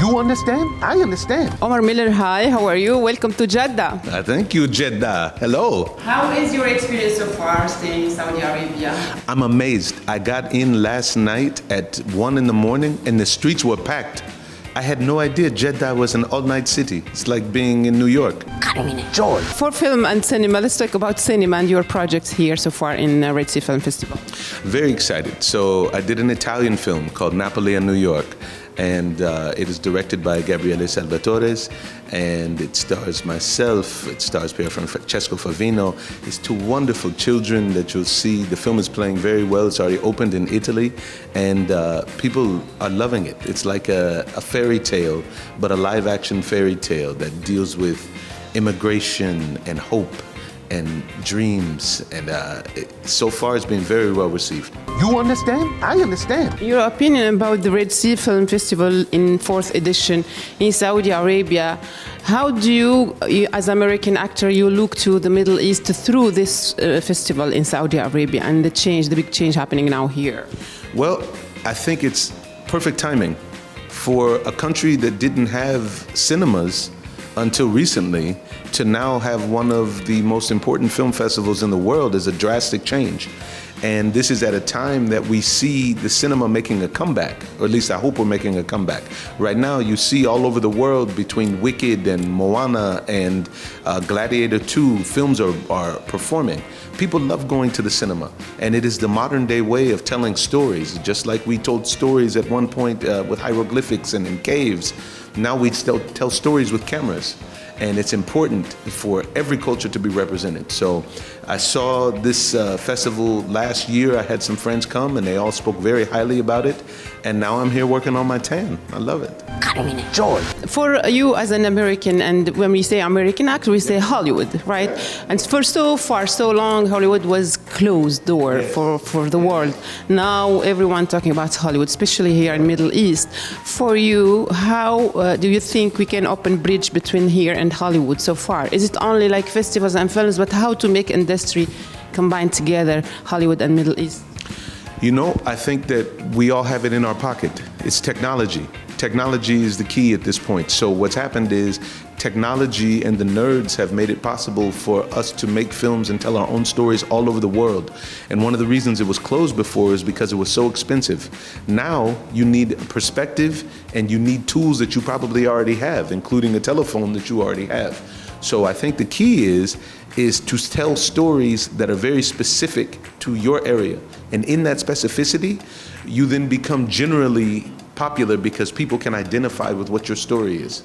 You understand? I understand. Omar Miller, hi, how are you? Welcome to Jeddah. Thank you, Jeddah. Hello. How is your experience so far staying in Saudi Arabia? I'm amazed. I got in last night at 1 in the morning and the streets were packed. I had no idea Jeddah was an all-night city. It's like being in New York. Joy. For film and cinema, let's talk about cinema and your projects here so far in Red Sea Film Festival. Very excited. So I did an Italian film called Napoli and New York. And it is directed by Gabriele Salvatore, and it stars myself, it stars Francesco Favino. It's two wonderful children that you'll see. The film is playing very well. It's already opened in Italy, and people are loving it. It's like a fairy tale, but a live-action fairy tale that deals with immigration and hope and dreams, and so far it's been very well received. You understand? I understand. Your opinion about the Red Sea Film Festival in 4th edition in Saudi Arabia. How do you as American actor, you look to the Middle East through this festival in Saudi Arabia and the big change happening now here? Well, I think it's perfect timing for a country that didn't have cinemas until recently to now have one of the most important film festivals in the world is a drastic change. And this is at a time that we see the cinema making a comeback, or at least I hope we're making a comeback. Right now you see all over the world between Wicked and Moana and Gladiator 2, films are performing. People love going to the cinema, and it is the modern day way of telling stories. Just like we told stories at one point with hieroglyphics and in caves, now we still tell stories with cameras. And it's important for every culture to be represented. So I saw this festival last year. I had some friends come and they all spoke very highly about it. And now I'm here working on my tan. I love it. Joy. For you as an American, and when we say American actor, we say Hollywood, right? And for so long, Hollywood was closed door for the world. Now everyone talking about Hollywood, especially here in Middle East. For you, how do you think we can open bridge between here and Hollywood so far? Is it only like festivals and films, but how to make industry combine together, Hollywood and Middle East? You know, I think that we all have it in our pocket. It's technology. Technology is the key at this point. So what's happened is technology and the nerds have made it possible for us to make films and tell our own stories all over the world. And one of the reasons it was closed before is because it was so expensive. Now you need a perspective and you need tools that you probably already have, including a telephone that you already have. So I think the key is to tell stories that are very specific to your area. And in that specificity, you then become generally popular because people can identify with what your story is.